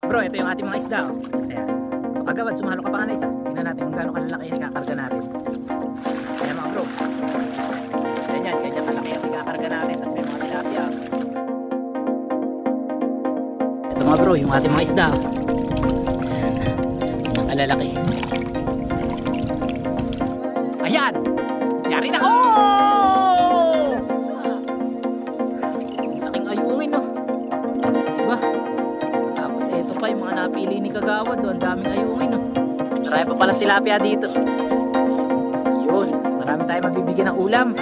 Bro, ito yung ating mga isda. Oh. Ayan. So, kagawad, sumalo ka pa nga na isa. Tingnan natin kung gaano kalalaki yung ikakarga natin. Ayan mga bro. Ayan yan, kanya kalaki yung ikakarga natin. Tapos may mga tilapia. Ito mga bro, yung ating mga isda. Ayan. Yung kalalaki. Ayan! Yari na! Oh! Laking ayungin, no? Diba? Tapos eto pa yung mga napili ni Kagawad, oh. Ang daming ayungin, no? Marami pa pala tilapia dito. Yun, marami tayo mabibigyan ng ulam.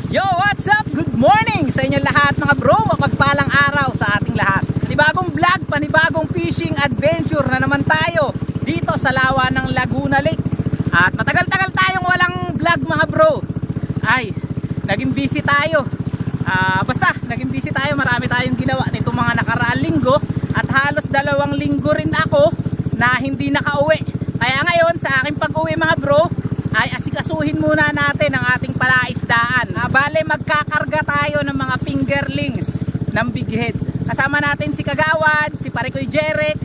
Yo, what's up? Good morning sa inyo lahat mga bro. Mapagpalang araw sa ating lahat. Panibagong vlog, panibagong fishing adventure na naman tayo dito sa lawa ng Laguna Lake. At matagal-tagal tayong walang vlog mga bro. Ay, naging busy tayo. Basta, naging busy tayo. Marami tayong ginawa nitong mga nakaraang linggo. At halos 2 linggo rin ako na hindi nakauwi. Kaya ngayon sa aking pag-uwi mga bro, ay asikasuhin muna natin ang ating palaisdaan. Bale, magkakarga tayo ng mga fingerlings ng big head. Kasama natin si Kagawad, si Parikoy Jeric,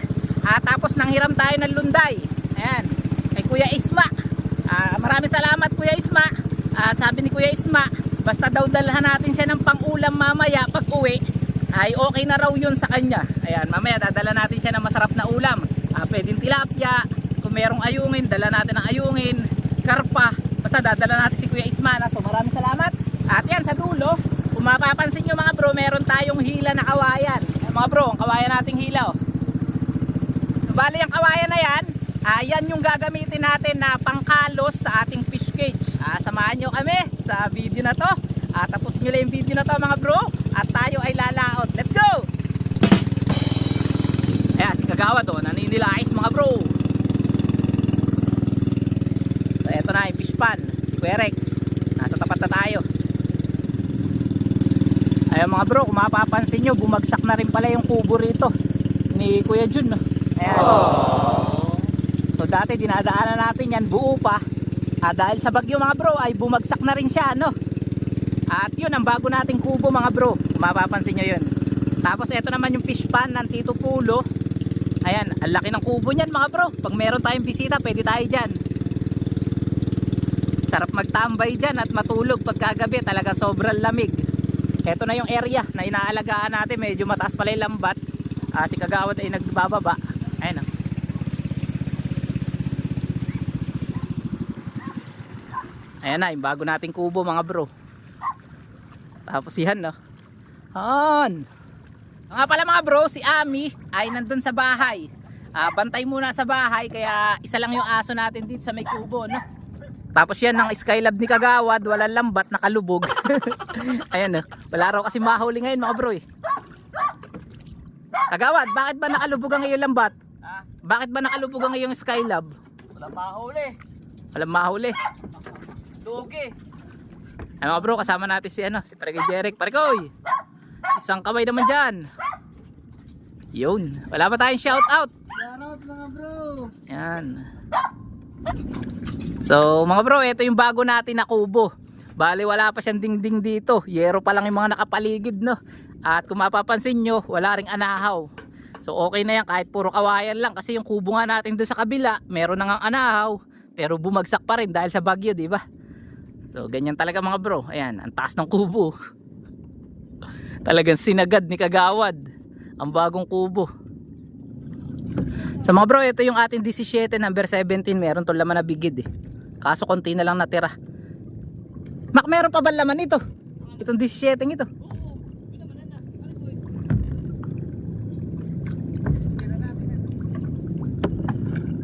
tapos nanghiram tayo ng lunday. Ayan, kay Kuya Isma. Maraming salamat Kuya Isma. At sabi ni Kuya Isma, basta daw dalhan natin siya ng pang-ulam mamaya pag uwi, ay okay na raw yun sa kanya. Ayan, mamaya dadala natin siya ng masarap na ulam. Pwedeng tilapia, kung merong ayungin, dala natin ang ayungin, karpa, basta dadala natin si Kuya Isma na. So maraming salamat. At yan sa dulo, kung mapapansin nyo mga bro, meron tayong hila na kawayan. Mga bro, ang kawayan nating hila, oh. Bali ang kawayan na yan, yan yung gagamitin natin na pangkalos sa ating fish cage. Samahan nyo kami sa video na to. Tapos nyo lang yung video na to mga bro, at tayo ay lalaot. Let's go! Ayan si Kagawad, oh, naninilais mga bro. So eto na yung fish pan, si Kuya Rex. Nasa tapat na tayo. Ayan mga bro, kung mapapansin nyo, bumagsak na rin pala yung kubo rito ni Kuya Jun, no? Ayan. So dati dinadaanan natin yan, buo pa. Dahil sa bagyo mga bro, ay bumagsak na rin siya, no? At yun, ang bago nating kubo mga bro, kung mapapansin nyo yun. Tapos eto naman yung fish pan ng Tito Pulo. Ayan, ang laki ng kubo nyan mga bro. Pag meron tayong bisita, pwede tayo dyan. Sarap magtambay dyan at matulog pagkagabi, talaga sobrang lamig. Ito na yung area na inaalagaan natin. Medyo mataas pala yung lambat. Si Kagawad ay nagbababa. Ayan, oh. Ayan na yung bago nating kubo mga bro. Tapos yan, no? Han. Nga pala mga bro, si Ami ay nandun sa bahay. Bantay muna sa bahay, kaya isa lang yung aso natin dito sa may kubo, no? Tapos yan ng Skylab ni Kagawad, walang lambat, nakalubog. Ayan, oh. Wala raw kasi mahuli ngayon mga bro, eh. Kagawad, bakit ba nakalubog ang iyong lambat? Bakit ba nakalubog ang iyong Skylab? Walang mahuli. Walang mahuli. Lugi. Ay mga bro, kasama natin si Parikoy Jeric. Parikoy, isang kamay naman dyan. Yun, wala pa tayong shout out. Shoutout mga bro. Yan. So mga bro, ito yung bago natin na kubo. Bali wala pa siyang dingding dito. Yero pa lang yung mga nakapaligid, no? At kung mapapansin nyo, wala ring anahaw. So okay na yan kahit puro kawayan lang. Kasi yung kubo nga natin doon sa kabila, meron na ngang anahaw, pero bumagsak pa rin dahil sa bagyo, di ba? So ganyan talaga mga bro. Ayan, ang taas ng kubo. Talagang sinagad ni Kagawad ang bagong kubo. So mga bro, ito yung ating 17 number 17. Meron to laman na bigid, eh. Kaso konti na lang natira. Mak, meron pa ba laman ito? Itong 17 ito.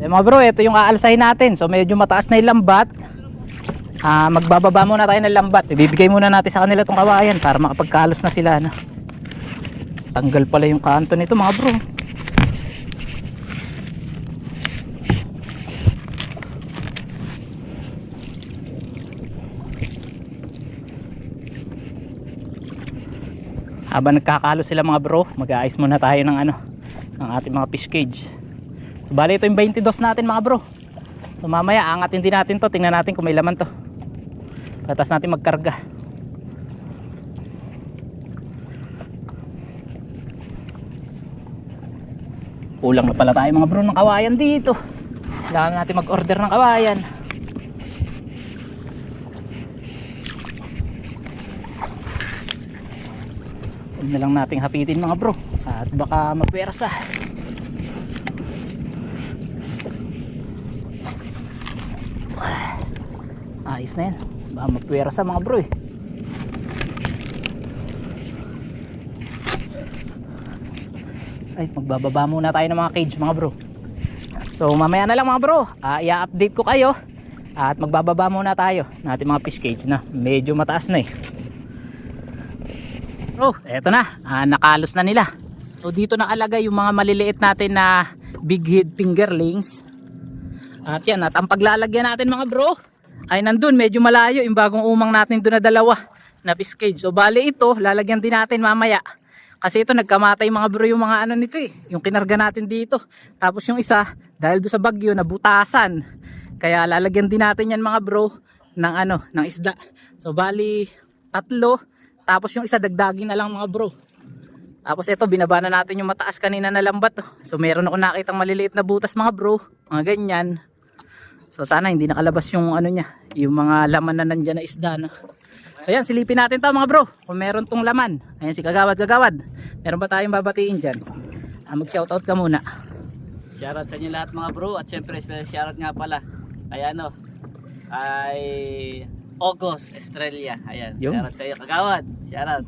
Eh mga bro, ito yung aalsahin natin. So medyo mataas na yung lambat. Magbababa muna tayo ng lambat. Ibibigay muna natin sa kanila itong kawayan para makapagkalos na sila, no? Tanggal pala yung kanto nito mga bro. Habang nagkakalo sila mga bro, mag-aayos muna tayo ng ano, ng ating mga fish cage. So, bali ito yung 22 natin mga bro. So mamaya angatin din natin to, tingnan natin kung may laman to. Patas natin magkarga. Kulang na pala tayo mga bro ng kawayan dito. Kailangan natin mag-order ng kawayan. Huwag na lang nating hapitin mga bro, at baka mapwersa. Ayos na yan, baka mapwersa mga bro eh. Ay, magbababa muna tayo ng mga cage mga bro. So mamaya na lang mga bro, i-update ko kayo. At magbababa muna tayo ng ating mga fish cage na medyo mataas na eh. Oh, eto na, nakalos na nila. So dito nakalagay yung mga maliliit natin na big head fingerlings. At yan, at ang paglalagyan natin mga bro ay nandun, medyo malayo yung bagong umang natin doon na dalawa na fish cage. So bali ito, lalagyan din natin mamaya. Kasi ito nagkamatay mga bro yung mga ano nito eh, yung kinarga natin dito. Tapos yung isa, dahil doon sa bagyo nabutasan. Kaya lalagyan din natin yan mga bro ng ano, ng isda. So bali 3. Tapos yung isa dagdagin na lang mga bro. Tapos ito binaba na natin yung mataas kanina na lambat. So meron ako nakitang maliliit na butas mga bro. Mga ganyan. So sana hindi nakalabas yung ano niya. Yung mga laman na nandyan na isda na. So yan, silipin natin to mga bro. Kung meron tong laman. Ayan si Kagawad. Meron ba tayong babatiin dyan? Mag shoutout ka muna. Shoutout sa inyo lahat mga bro. At syempre special shoutout nga pala. Kaya ano, ay August Estrella. Ayan, Yung? shoutout sa iyo Kagawad. Shoutout.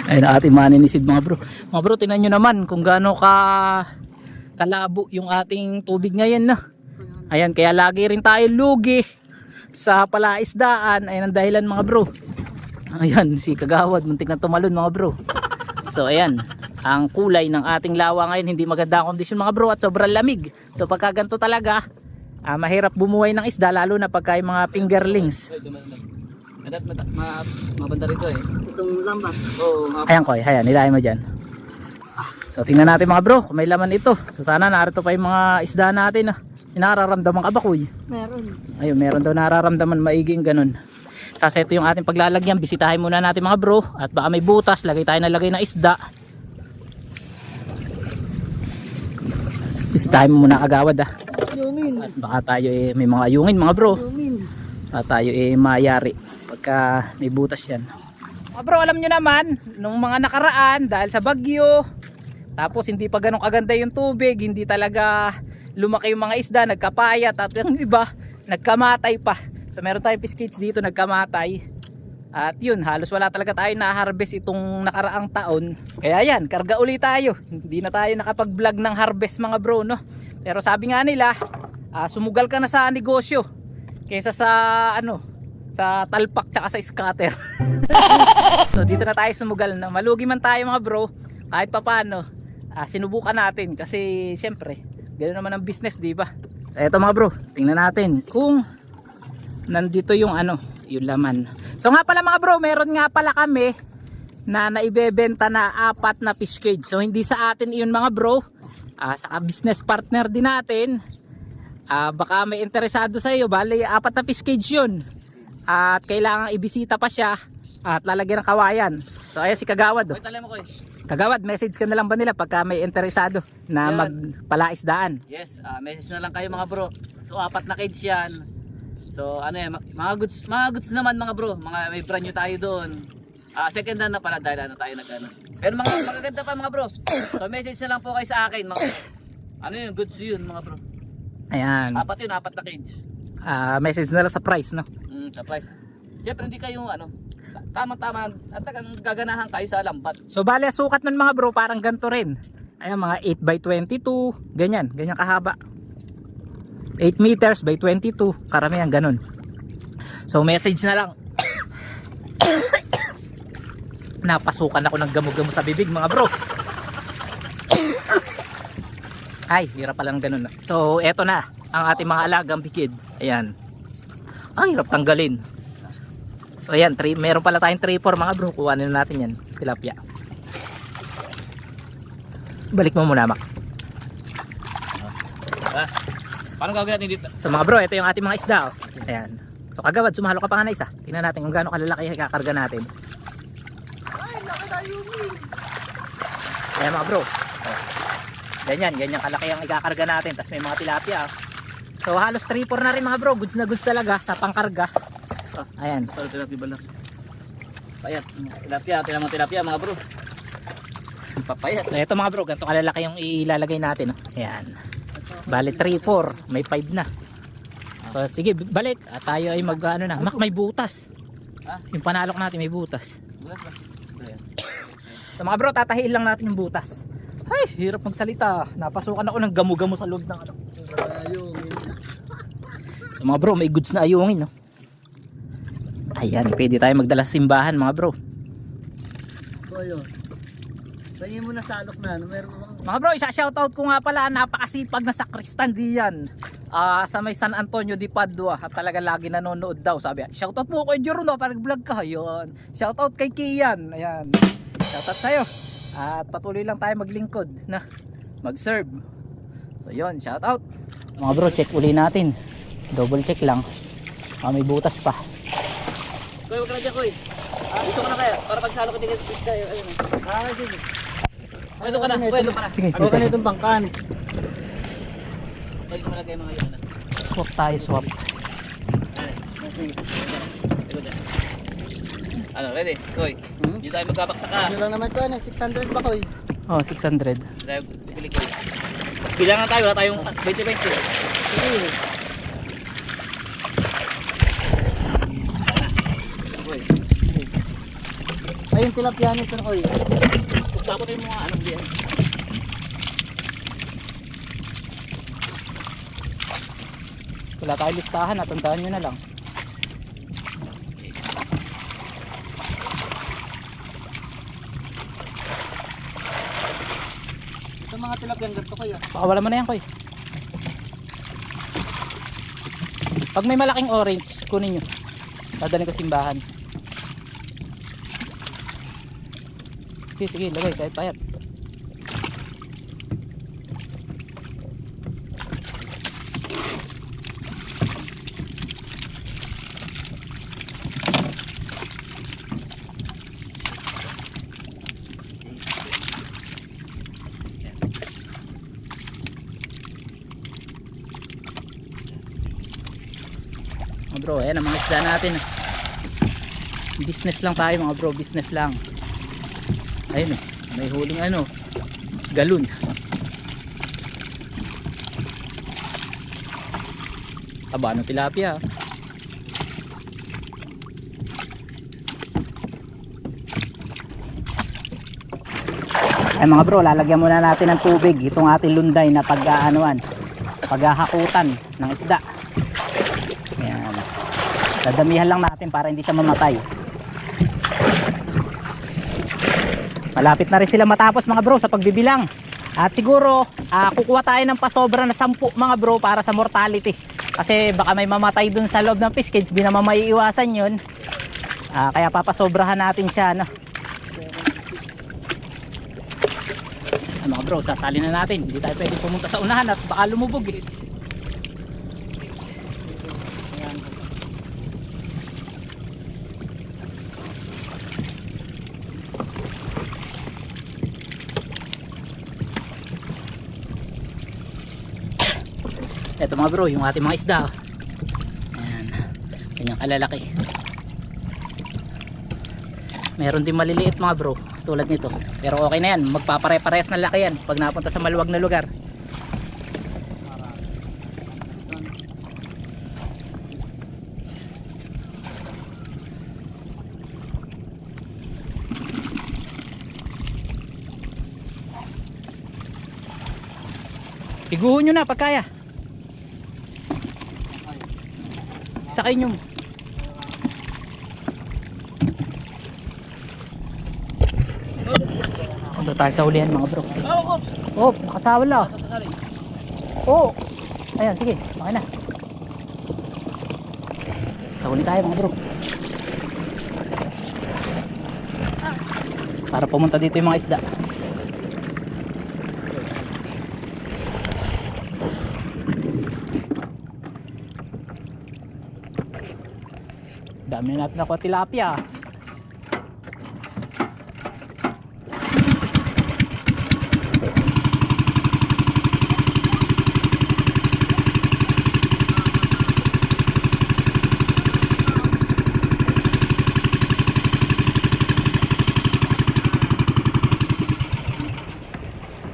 Ayun ang ating maninisid mga bro. Mga bro, tinan nyo naman kung gaano kalabo yung ating tubig ngayon na. Ayan, kaya lagi rin tayo lugi sa palaisdaan. Ayan ang dahilan mga bro. Ayan, si Kagawad muntik na tumalon mga bro. So ayan, ang kulay ng ating lawa ngayon, hindi maganda ang kondisyon mga bro at sobrang lamig. So pagka ganito talaga, mahirap bumuhay ng isda, lalo na pagka yung mga fingerlings. Mabanda rito eh. Itong lambat. Oo, Ayan Koy, ayan, nilahay mo dyan. So tingnan natin mga bro kung may laman ito. So sana narito pa yung mga isda natin. Nararamdaman ka ba Koy? meron. Ayun, meron daw nararamdaman maiging ganun. Tapos ito yung ating paglalagyan. Bisitahin muna natin mga bro. At baka may butas, lagay tayo na lagay na isda. Bisitahin mo muna Kagawad Yumin. At baka tayo may mga ayungin mga bro. Yumin. Baka tayo mayari pagka may butas yan. Mga bro, alam nyo naman nung mga nakaraan dahil sa bagyo, tapos hindi pa ganun kaganda yung tubig, hindi talaga lumaki yung mga isda, nagkapayat at yung iba nagkamatay pa. So meron tayong fish cage dito nagkamatay. At yun, halos wala talaga tayo na-harvest itong nakaraang taon. Kaya yan, karga uli tayo. Hindi na tayo nakapag-vlog ng harvest mga bro, no? Pero sabi nga nila, sumugal ka na sa negosyo kaysa sa ano, sa talpak tsaka sa scatter. So dito na tayo sumugal na. Malugi man tayo mga bro, kahit pa paano, sinubukan natin kasi syempre, ganoon naman ang business, di ba? Eto mga bro, tingnan natin kung nandito yung ano, yung laman. So nga pala mga bro, meron nga pala kami na naibebenta na 4 na fish cage. So hindi sa atin iyon mga bro, sa business partner din natin. Baka may interesado sa iyo, bali 4 na fish cage yun. At kailangan ibisita pa siya at lalagyan ng kawayan. So ayan si Kagawad. Wait, alam mo ko eh. Kagawad, message ka na lang ba nila pagka may interesado na magpalaisdaan? Yes, message na lang kayo mga bro. So 4 na cage yan. So ano yan, mga goods naman mga bro. Mga may brand new tayo doon. Second hand na pala dahil ano tayo nag-ano. Pero mga magaganda pa mga bro. So message na lang po kayo sa akin mga, ano yun, goods yun mga bro. Ayan. 4 yun, 4 na cage. Message na lang sa price, no? Sa price. Siyempre hindi kayo ano, tama-tama at gaganahan kayo sa lambat. So bale sukat nun mga bro, parang ganito rin. Ayan, mga 8x22, ganyan kahaba. 8 meters by 22, karamihan ganun. So message na lang. Napasukan ako ng gamo-gamo sa bibig mga bro. Ay, hirap palang ganun. So eto na ang ating mga alagang bikid. Ayan. Ang hirap tanggalin. So ayan, meron pala tayong 3-4 mga bro. Kuhanin na natin yan, tilapia. Balik mo muna, Mac. Ah, paano gagawin natin dito? So mga bro, ito yung ating mga isda. Oh. Ayan. So kagawad, sumalo ka pa nga na isa. Tingnan natin kung gaano kalalaki yung kakarga natin. Ay, laki na yun eh. Ayan mga bro. Oh. Ganyan kalaki ang ikakarga natin. Tapos may mga tilapia. Oh. So halos 3-4 na rin mga bro. Goods na goods talaga sa pangkarga. Ayan. Para tilapia ba lang? Payat. Tilapia mga bro. Papayat. So ito mga bro, ganito kalalaki yung ilalagay natin. Oh. Ayan. Bale 3-4, may 5 na. So sige, balik. At tayo ay mag ano na. Mak, may butas. Yung panalok natin may butas. Bulas ba? Ayan. So mga bro, tatahiin lang natin yung butas. Ay, hirap magsalita. Napasukan ako ng gamo-gamo sa loob ng ano. So mga bro, may goods na ayungin, no? Ayan, pwede tayo magdala sa simbahan mga bro. So ayun. Tingin mo na salok na. Meron mo bang... Mga bro, isa-shoutout ko nga pala, napakasipag na sakristan diyan. Sa may San Antonio de Padua, at talaga lagi nanonood daw. Sabi, shoutout mo kay Jerono, parang vlog ka. Ayun. Shoutout kay Kian. Ayan. Shoutout sa'yo. At patuloy lang tayo maglingkod na mag-serve. So yun, shoutout. Mga bro, check uli natin. Double check lang. May butas pa. Koy, wag ka na dyan, Koy. Dito ka na kaya, para pagsalo ko dito tayo. Sige. Koy, doon ka na. Koy, doon ka na. Sige, Ako ka na itong bangkan. Koy, doon ka na kayo mga yun. swap tayo, swap. Sige. Ano, ready? Koy, dito tayo magkabaksak ka. Ano lang naman ito, 600 ba ko eh? Oh, 600. Tayo, pipili ko. Bilangan tayo, wala tayong 20-20. Sige. Koy, Ayun, tilapia nito na ko eh. tapos yung mga anong diyan. Wala tayo listahan, natandaan nyo na lang. Ito mga tilapia ganito ko Pakawala mo na yan, Koy. Pag may malaking orange, kunin nyo. Dadalhin ko simbahan. Sige, lagay kahit payat. Bro, ayan ang mga isda natin. Business lang tayo mga bro, business lang. Ayun eh, may huling ano, galon. Taba ng tilapia. Ay mga bro, lalagyan muna natin ng tubig itong ating lunday na pag-aanuan, paghahakutan ng isda. Ayan. Dadamihan lang natin para hindi siya mamatay. Malapit na rin sila matapos mga bro sa pagbibilang. At siguro kukuha tayo ng pasobra na 10 mga bro para sa mortality. Kasi baka may mamatay dun sa loob ng fish cage, di naman maiiwasan yun. Kaya papasobrahan natin siya, no? Mga bro, sasali na natin. Hindi tayo pwede pumunta sa unahan at baka lumubog eh. Ito mga bro, yung ating mga isda. Ayan, kanyang kalalaki. Meron din maliliit mga bro, tulad nito. Pero okay na yan, magpapare-parehas na laki yan pag napunta sa maluwag na lugar. Iguhon nyo na pagkaya. Sakay nyo. Punta tayo sa hulihan mga bro. Oh, nakasawal. Oh. Ayan, sige, okay na. Sa huli tayo mga bro. para pumunta dito yung mga isda. Dami na natin ako tilapia.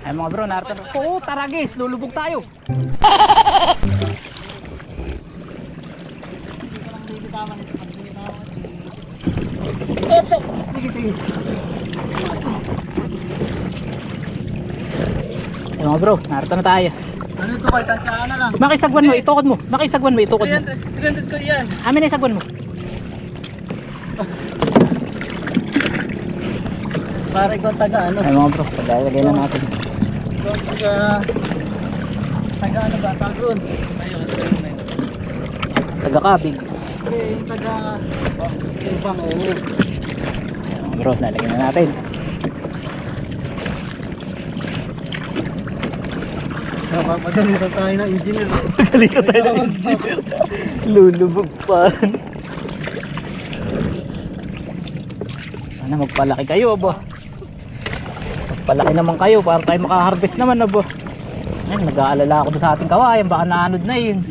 Ay mga bro, narito. Oo, taragis, lulubog tayo. Sige, sige. Ay mga bro, narito na tayo. Ano ito kay tansyahan na lang. Makisagwan mo, itukod mo. Makisagwan mo, itukod mo. 300 ko yan. Amin na isagwan mo. Para ikaw taga ano. Ay mga bro, paglalagay na natin. Ikaw taga ano ba? Tagron. Taga-kabig. Okay, yung taga ibang oo. Ay mga bro, lalagay na natin. Pagalitan tayo ng engineer. Pagalitan tayo ng engineer. Lulubog pa. Sana magpalaki kayo, abo. Magpalaki naman kayo para tayo makaharvest naman, abo. Ayun, nag-aalala ako doon sa ating kawayan, baka naanod na yun.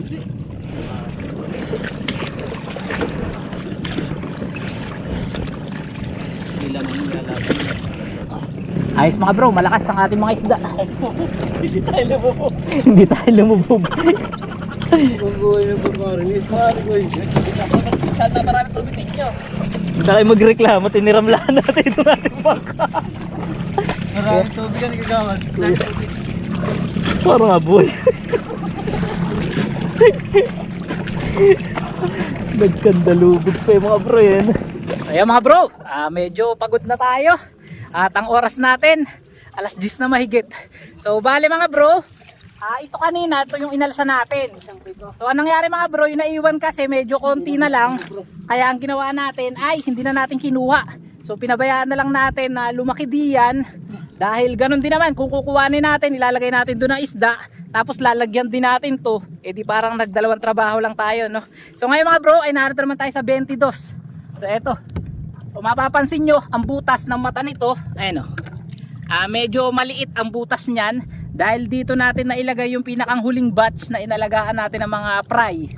Ayos mga bro, malakas ang ating mga isda. Hindi tayo lumubog. Hindi tayo lumubog. Bubuhay na pagkarinis. Pari ko yun. Saan na marami tubig ninyo? Hindi tayo magreklamo, tiniramlaan natin itong ating bangka. Maraming tubig ang nagagawad. Parang aboy. Nagkandalubog pa yung mga bro yan. Ayan mga bro, medyo pagod na tayo. At ang oras natin, alas 10 na mahigit. So bali mga bro, ito kanina, ito yung inalsa natin. So anong nangyari mga bro, yung naiwan kasi medyo konti na lang. Kaya ang ginawa natin ay hindi na natin kinuha. So pinabayaan na lang natin na lumaki diyan. Dahil ganun din naman, kung kukuhanin natin, ilalagay natin doon ng isda. Tapos lalagyan din natin to, di parang nagdalawang trabaho lang tayo, no? So ngayon mga bro, ay narito naman tayo sa 22. So eto. So mapapansin nyo, ang butas ng mata nito, ayun o. Medyo maliit ang butas niyan. Dahil dito natin nailagay yung pinakang huling batch na inalagaan natin ng mga fry.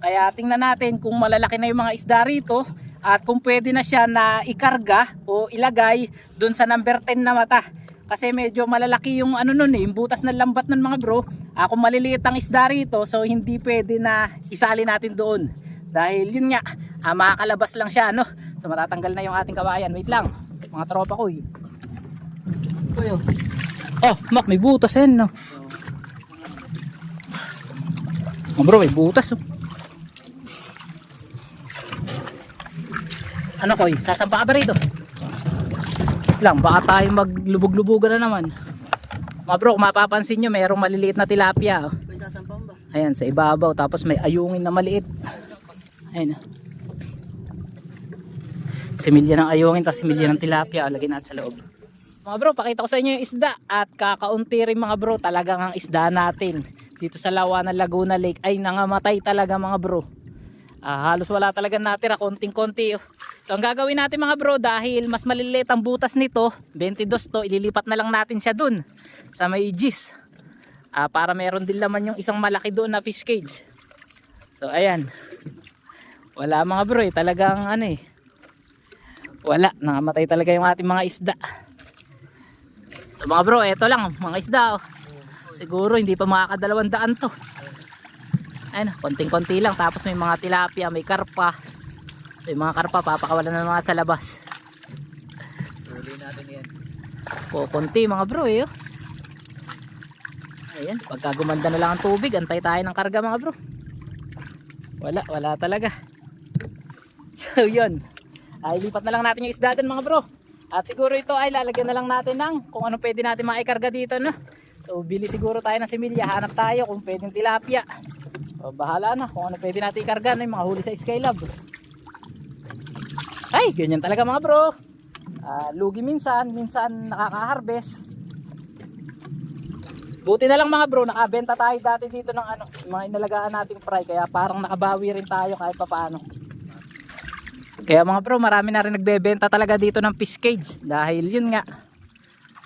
Kaya tingnan natin kung malalaki na yung mga isda rito. At kung pwede na siya na ikarga o ilagay dun sa number 10 na mata. Kasi medyo malalaki yung ano nun yung butas ng lambat nun mga bro. Kung maliliit ang isda rito, so hindi pwede na isali natin doon. Dahil yun nga, makakalabas lang siya, no? So matatanggal na yung ating kawayan. Wait lang, mga tropa ko eh. Kuya. Oh, mak, may butas yan, no? Oh bro, may butas, oh. Ano koy, sasampa ka ba rito? Wait lang, baka tayo maglubog-lubugan na naman. Mga bro, kung mapapansin nyo, mayroong maliliit na tilapia, oh. May sasampang ba? Ayan, sa ibabaw. Tapos may ayungin na maliit. Ayan. Similya ng ayungin, tapos similya ng tilapia. Lagyan natin sa loob. Mga bro, pakita ko sa inyo yung isda. At kakaunti rin mga bro, talagang ang isda natin dito sa Lawanan Laguna Lake ay nangamatay talaga mga bro. Halos wala talaga natira, konting-konti. So ang gagawin natin mga bro, dahil mas maliliit ang butas nito, 22 to, ililipat na lang natin siya dun sa may gis. Para meron din laman yung isang malaki doon na fish cage. So ayan. Wala mga bro, talagang ano wala, nangamatay talaga yung ating mga isda. So mga bro, eto lang mga isda, oh. Siguro hindi pa makakadalawang-daan to. Ayun, konting-konti lang. Tapos may mga tilapia, may karpa. So yung mga karpa papakawalan na mga sa labas. Huli natin yan. Konti mga bro oh. Ayan, pagka gumanda na lang ang tubig, antay tayo ng karga mga bro. Wala talaga. So yun, ilipat na lang natin yung isda dun mga bro. At siguro ito ay lalagyan na lang natin ng kung ano pwede natin maikarga dito, no? So bili siguro tayo ng similya, hanap tayo kung pwedeng tilapia. So bahala na kung ano pwede natin ikarga, no? Yung mga huli sa Skylab. Ay, ganyan talaga mga bro. Lugi minsan nakaka-harvest. Buti na lang mga bro, nakabenta tayo dati dito ng ano, mga inalagaan nating fry, kaya parang nakabawi rin tayo kahit papaano. Kaya mga bro, marami na rin nagbebenta talaga dito ng fish cage dahil yun nga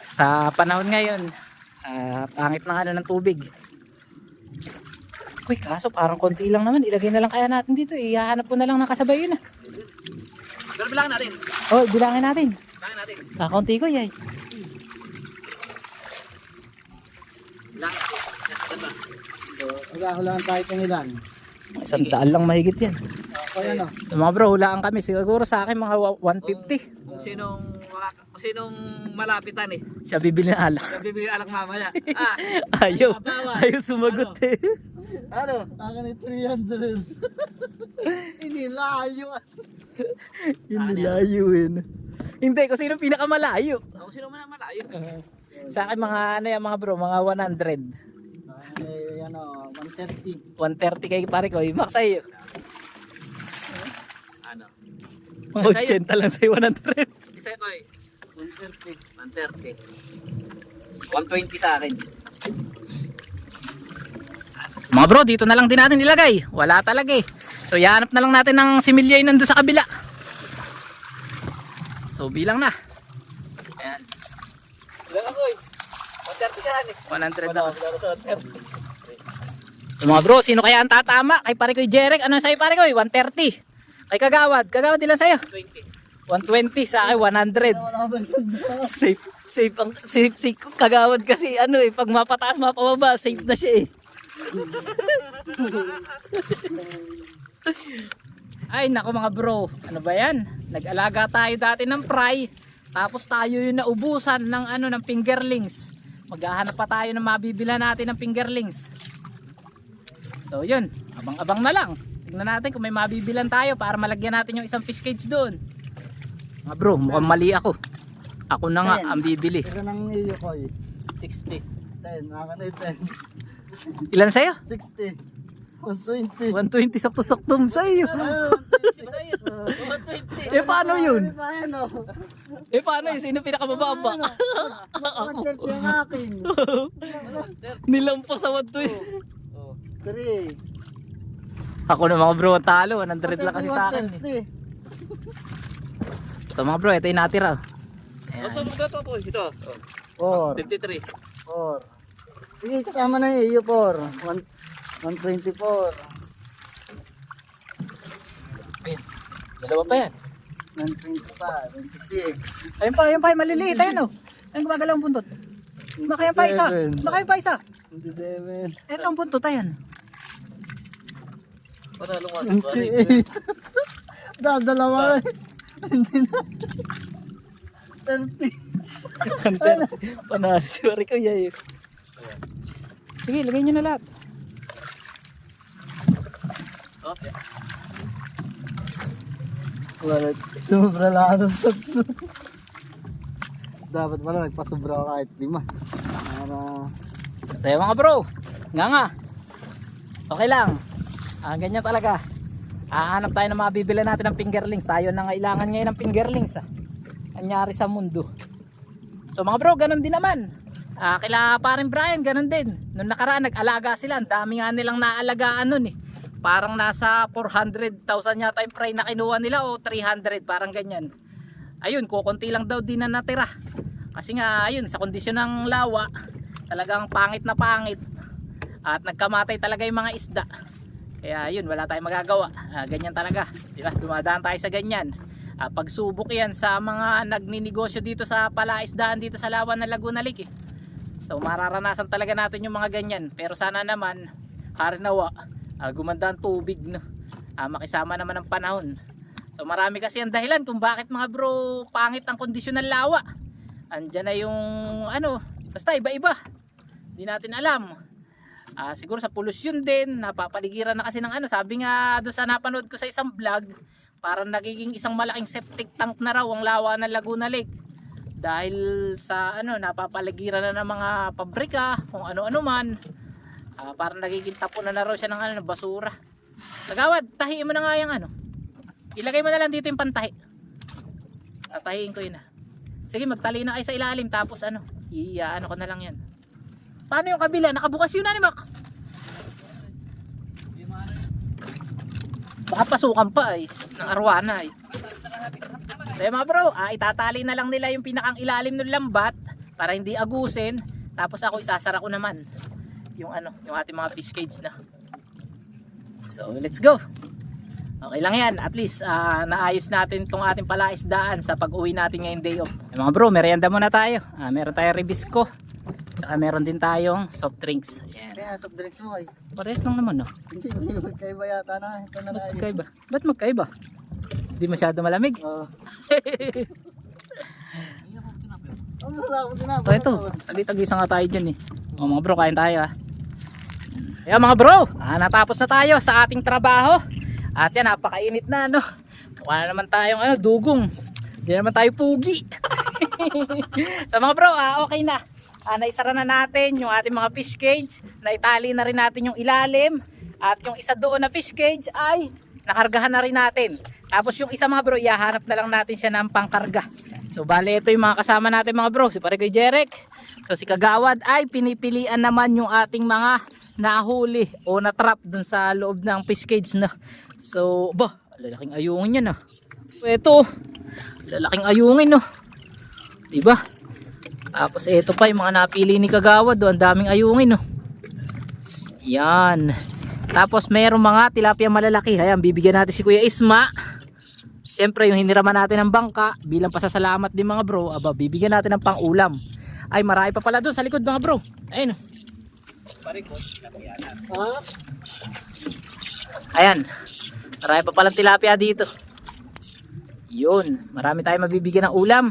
sa panahon ngayon, pangit na ano ng tubig. Uy, kaso parang konti lang naman, ilagay na lang kaya natin dito, ihahanap ko na lang ng kasabay yun. Pero bilangin natin. Oh, bilangin natin. Bilangin natin. Kakunti ko yay. Bilangin natin. Yes, ganda. So, magkahulaan tayo kung ilan. 100 lang mahigit yan. O yan o. So, mga bro, hulaan kami. Siguro sa akin mga 150. Kung sinong malapitan eh. Siya bibili ng alak. Bibili alak mamaya. Ayaw. Bawal. Ayaw sumagot eh. Ano? Akin ay 300. Inilayo. Hindi layo eh. Hindi, kung sino pinakamalayo. Kung sino man ang malayo. Sa akin mga ano yan mga bro, mga 100. Ay, yan o, 130. 130 kay pare ko. Max sa'yo. Ano? Mga 80 lang sa'yo 100. Isa ko eh. 130. 130. 120 sa akin. Mga bro, dito na lang din natin ilagay. Wala talaga eh. So, ihanap na lang natin ng similya yun nandun sa kabila. So, bilang na. Ayan. Bilang ako eh. 130 ka eh. 100 na. So, mga bro, sino kaya ang tatama? Kay pare ko Jerek. Ano sa'yo pare ko? 130. Kay Kagawad. Kagawad ilan sa'yo? 120. Sa akin 100. Safe Kagawad kasi ano eh. Pag mapataas mapababa, safe na siya eh. Ay nako mga bro, ano ba yan? Nag-alaga tayo dati ng fry, tapos tayo yung naubusan ng ano ng fingerlings. Maghahanap pa tayo ng mabibila natin ng fingerlings. So yun, abang-abang na lang. Tingnan natin kung may mabibilan tayo para malagyan natin yung isang fish cage doon. Mga bro, mukhang mali ako. Ako na nga ang bibili. Pero nang iyo ko eh. 60. 10, akin ay 10. Ilan sa'yo? 60. 120. 120 sakto-sakto sa'yo. 120. Eh paano yun? Ayan o. Eh paano yun? Sino pinakamababa? 130 ang akin. Nilampas sa 120. 3. Ako na mga bro, talo. 100 lang kasi sa akin. Eh. So mga bro, ito yung natira. Ito. 4. 53. 4. Sige, kasama na yung iyo 4. 124. Ayan. Dalawa pa yan. 125. 26. Ayun pa, maliliit. Ayun o. Ayun gumagalaw ang buntot. Baka yan pa isa. Baka yan pa isa. 27. Ito ang buntot, ayan. Panalo nga. 28. Dadalawa rin. Hindi na. 30. Panalo, sorry ko yay. Sige, lagay nyo na lahat. Okay. Wala. Sumubra lang ng 3. Dapat pala nagpasubra ako kahit 5. Para... Saya mga bro. Nga. Okay lang. Ganyan talaga. Hahanap tayo ng mabibila natin ng fingerlings. Tayo na ngailangan ngayon ng fingerlings. Anyari sa mundo. So mga bro, ganun din naman. Kila parin Brian, ganun din. Noong nakaraan nag-alaga sila. Ang dami nga nilang naalagaan nun eh. Parang nasa 400,000 yata yung fry na kinuha nila o 300, parang ganyan. Ayun, kukunti lang daw din na natira. Kasi nga, ayun, sa kondisyon ng lawa, talagang pangit na pangit. At nagkamatay talaga yung mga isda. Kaya ayun, wala tayong magagawa. Ganyan talaga. Diba? Dumadaan tayo sa ganyan. Pagsubok yan sa mga nagninegosyo dito sa palaisdaan dito sa Lawan ng Laguna Lake. So mararanasan talaga natin yung mga ganyan. Pero sana naman, harinawa, gumanda ang tubig no? Makisama naman ang panahon. So marami kasi ang dahilan kung bakit mga bro pangit ang kondisyon ng lawa. Andyan na yung ano, basta iba-iba, hindi natin alam. Siguro sa pollution din, napapaligiran na kasi ng ano, sabi nga doon sa napanood ko sa isang vlog, parang nagiging isang malaking septic tank na raw ang lawa ng Laguna Lake dahil sa ano, napapaligiran na ng mga pabrika, kung ano-ano man. Parang nagiging tapunan na raw siya ng ano, ng basura. Tagawad, tahiin mo na nga yung ano. Ilagay mo na lang dito yung pantahi. Tatahiin ko yun Sige, magtali na kayo sa ilalim tapos ano, ano ko na lang yan. Paano yung kabila? Nakabukas yun ni Mac. Baka pasukan pa ng arwana So mga bro, itatali na lang nila yung pinakang ilalim ng lambat para hindi agusin. Tapos ako isasara ko naman yung yung ating mga fish cage na. So let's go. Okay lang yan, at least naayos natin itong ating palaisdaan sa pag-uwi natin ngayong day off. Mga bro, merienda muna tayo. Meron tayong Ribisco. Tsaka meron din tayong soft drinks. Ayan. Kaya soft drinks mo ay. Parehas lang naman Hindi, magkaiba yata na. Ito na na. Magkaiba? Ba't magkaiba? Hindi masyado malamig. Oo. Wala akong tinapay. So ito, tagi-tagisa nga tayo dyan mga bro, kain tayo Ayan mga bro, natapos na tayo sa ating trabaho. At yan, napakainit na Mukha na naman tayong dugong. Hindi naman tayo pugi. So mga bro, okay na. Naisara na natin yung ating mga fish cage. Naitali na rin natin yung ilalim. At yung isa doon na fish cage ay nakargahan na rin natin. Tapos yung isa mga bro, ihahanap na lang natin siya ng pangkarga. So bale, ito yung mga kasama natin mga bro. Si Parikoy Jeric. So si Kagawad ay pinipilian naman yung ating mga nahuli o na-trap dun sa loob ng fish cage So, lalaking ayungin yan Ito, lalaking ayungin Diba? Tapos ito pa yung mga napili ni Kagawad ang daming ayungin Yan. Tapos mayroong mga tilapia malalaki. Ayan, bibigyan natin si Kuya Isma. Siyempre yung hiniraman natin ng bangka bilang pasasalamat din mga bro. Bibigyan natin ng pang-ulam. Ay, marami pa pala doon sa likod mga bro. Ayun Ayan. Marami pa palang tilapia dito. Yun, marami tayong mabibigyan ng ulam.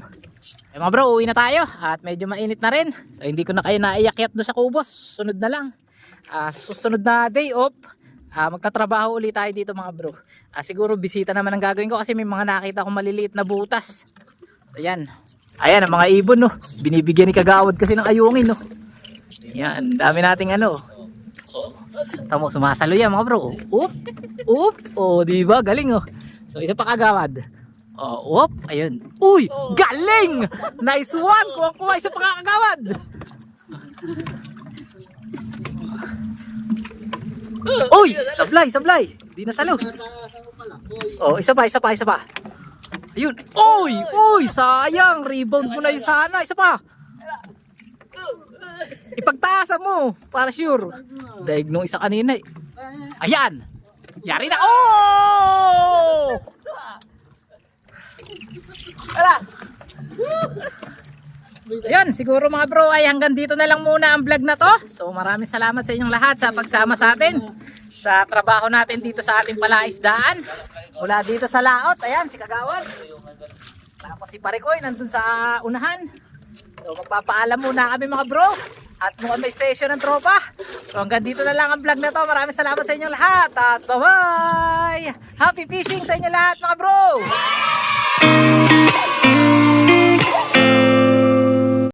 Mga bro, uwi na tayo at medyo mainit na rin. So hindi ko na kayo naiakyat doon sa kubos. Susunod na lang. Susunod na day off, magtatrabaho ulit tayo dito mga bro. Siguro bisita naman ang gagawin ko kasi may mga nakita akong maliliit na butas. So yan. Ayan ang mga ibon Binibigyan ni Kagawad kasi ng ayungin Yan, dami nating Tamo, sumasalo yan mga bro. Diba? Galing So isa pa Kagawad. Ayun. Uy, galing! Nice one! Kuha isa pa Kagawad. Uy, sablay. Di nasalo. Isa pa. Ayun. Uy, sayang. Rebound mo na yung sana. Isa pa. Ipagtaasan mo para sure. Daig nung isa kanina Ayan. Yari na. Ayan, siguro mga bro ay hanggang dito na lang muna ang vlog na to. So maraming salamat sa inyong lahat sa pagsama sa atin sa trabaho natin dito sa ating palaisdaan. Mula dito sa laot, ayan si Kagawad. Tapos si Parikoy nandun sa unahan. So magpapaalam muna kami mga bro. At mukhang may session ng tropa. So hanggang dito na lang ang vlog na to. Maraming salamat sa inyong lahat. At bye bye! Happy fishing sa inyo lahat mga bro!